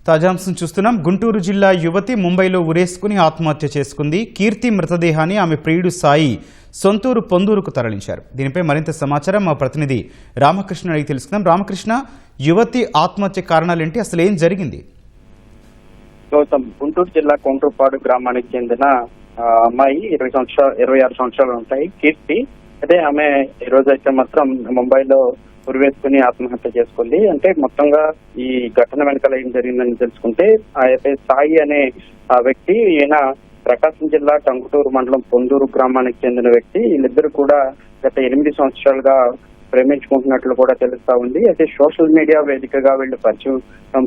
తాజాంశం చూస్తున్నాం. గుంటూరు జిల్లా యువతి ముంబైలో ఉరేసుకుని ఆత్మహత్య చేసుకుంది. కీర్తి మృతదేహాన్ని ఆమె ప్రియుడు సాయి సొంతూరు పొందూరుకు తరలించారు. దీనిపై మరింత సమాచారం మా ప్రతినిధి రామకృష్ణ అడిగి తెలుసుకుందాం. రామకృష్ణ, యువతి ఆత్మహత్య కారణాలేంటి, అసలు ఏం జరిగింది? గుంటూరు జిల్లా కొండ్రుపాడు గ్రామానికి చెందిన అమ్మాయి 26 సంవత్సరాలు ఉంటాయి, కీర్తి. అదే ఆమె ఈ రోజు అయితే మాత్రం ముంబైలో ఉరివేసుకుని ఆత్మహత్య చేసుకుంది. అంటే మొత్తంగా ఈ ఘటన వెనకాల ఏం జరిగిందని తెలుసుకుంటే, అయితే సాయి అనే ఆ వ్యక్తి, ఈయన ప్రకాశం జిల్లా టంగుటూరు మండలం పొందూరు గ్రామానికి చెందిన వ్యక్తి. వీళ్ళిద్దరు కూడా గత 8 సంవత్సరాలుగా ప్రేమించుకుంటున్నట్లు కూడా తెలుస్తా ఉంది. అయితే సోషల్ మీడియా వేదికగా వీళ్ళు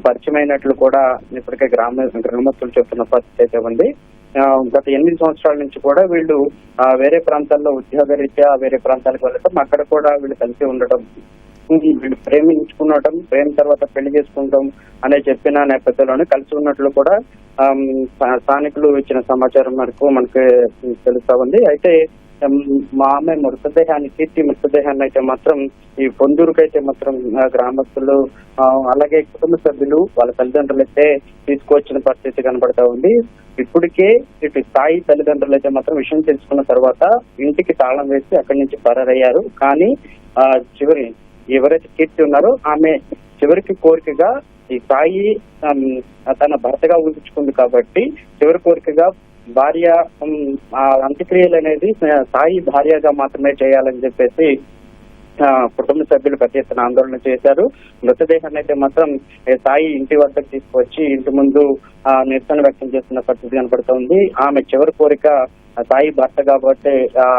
పరిచయమైనట్లు కూడా ఇప్పటికే గ్రామస్తులు చెప్తున్న పరిస్థితి అయితే ఉంది. గత 8 సంవత్సరాల నుంచి కూడా వీళ్ళు వేరే ప్రాంతాల్లో ఉద్యోగరీత్యా వేరే ప్రాంతాలకు వెళ్ళటం, అక్కడ కూడా వీళ్ళు కలిసి ఉండటం, వీళ్ళు ప్రేమించుకున్నటం, ప్రేమ తర్వాత పెళ్లి చేసుకుంటాం అనే చెప్పిన నేపథ్యంలోనే కలిసి ఉన్నట్లు కూడా స్థానికులు ఇచ్చిన సమాచారం మేరకు మనకి తెలుస్తా ఉంది. అయితే మా ఆమె మృతదేహాన్ని, కీర్తి మృతదేహాన్ని అయితే మాత్రం ఈ పొందూరుకు అయితే మాత్రం గ్రామస్తులు అలాగే కుటుంబ సభ్యులు వాళ్ళ తల్లిదండ్రులు అయితే తీసుకువచ్చిన పరిస్థితి కనబడతా ఉంది. ఇప్పటికే ఇటు సాయి తల్లిదండ్రులు అయితే మాత్రం విషయం తెలుసుకున్న తర్వాత ఇంటికి తాళం వేసి అక్కడి నుంచి పరారయ్యారు. కానీ ఎవరైతే కీర్తి ఉన్నారో ఆమె చివరికి కోరికగా ఈ సాయి తన భర్తగా ఊహించుకుంది కాబట్టి చివరి కోరికగా భార్య అంత్యక్రియలు అనేది సాయి భార్యగా మాత్రమే చేయాలని చెప్పేసి కుటుంబ సభ్యులు పెద్ద ఎత్తున ఆందోళన చేశారు. మృతదేహాన్ని అయితే మాత్రం సాయి ఇంటి వద్దకు తీసుకువచ్చి ఇంటి ముందు నిరసన వ్యక్తం చేస్తున్న పరిస్థితి కనపడుతోంది. ఆమె చివరి కోరిక సాయి భర్త కాబట్టి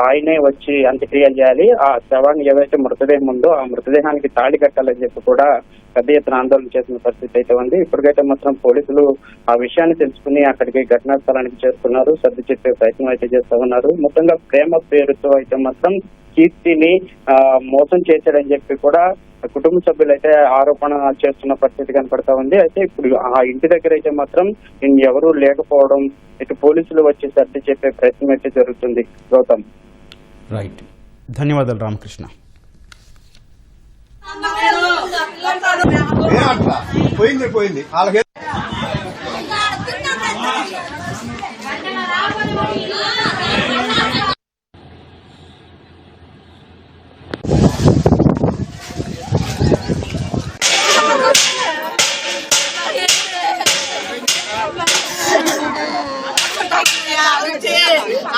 ఆయనే వచ్చి అంత్యక్రియలు చేయాలి, ఆ శవాన్ని ఏవైతే మృతదేహం ఉందో ఆ మృతదేహానికి తాళి కట్టాలని చెప్పి కూడా పెద్ద ఎత్తున ఆందోళన చేసిన పరిస్థితి అయితే ఉంది. ఇప్పటికైతే మాత్రం పోలీసులు ఆ విషయాన్ని తెలుసుకుని అక్కడికి ఘటనా స్థలానికి చేస్తున్నారు, సర్ది చెప్పే ప్రయత్నం అయితే చేస్తూ ఉన్నారు. మొత్తంగా ప్రేమ పేరుతో అయితే మాత్రం కీర్తిని మోసం చేశాడని చెప్పి కూడా కుటుంబ సభ్యులు అయితే ఆరోపణ చేస్తున్న పరిస్థితి కనపడతా ఉంది. అయితే ఇప్పుడు ఆ ఇంటి దగ్గర అయితే మాత్రం ఎవరూ లేకపోవడం, ఇటు పోలీసులు వచ్చి సర్ది చెప్పే ప్రయత్నం అయితే జరుగుతుంది. గౌతమ్, రైట్, ధన్యవాదాలు రామకృష్ణ. పోయింది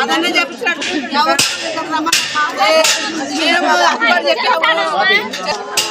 అదన్నీ చెప్తున్నాడు. ఎవరు చెప్పాము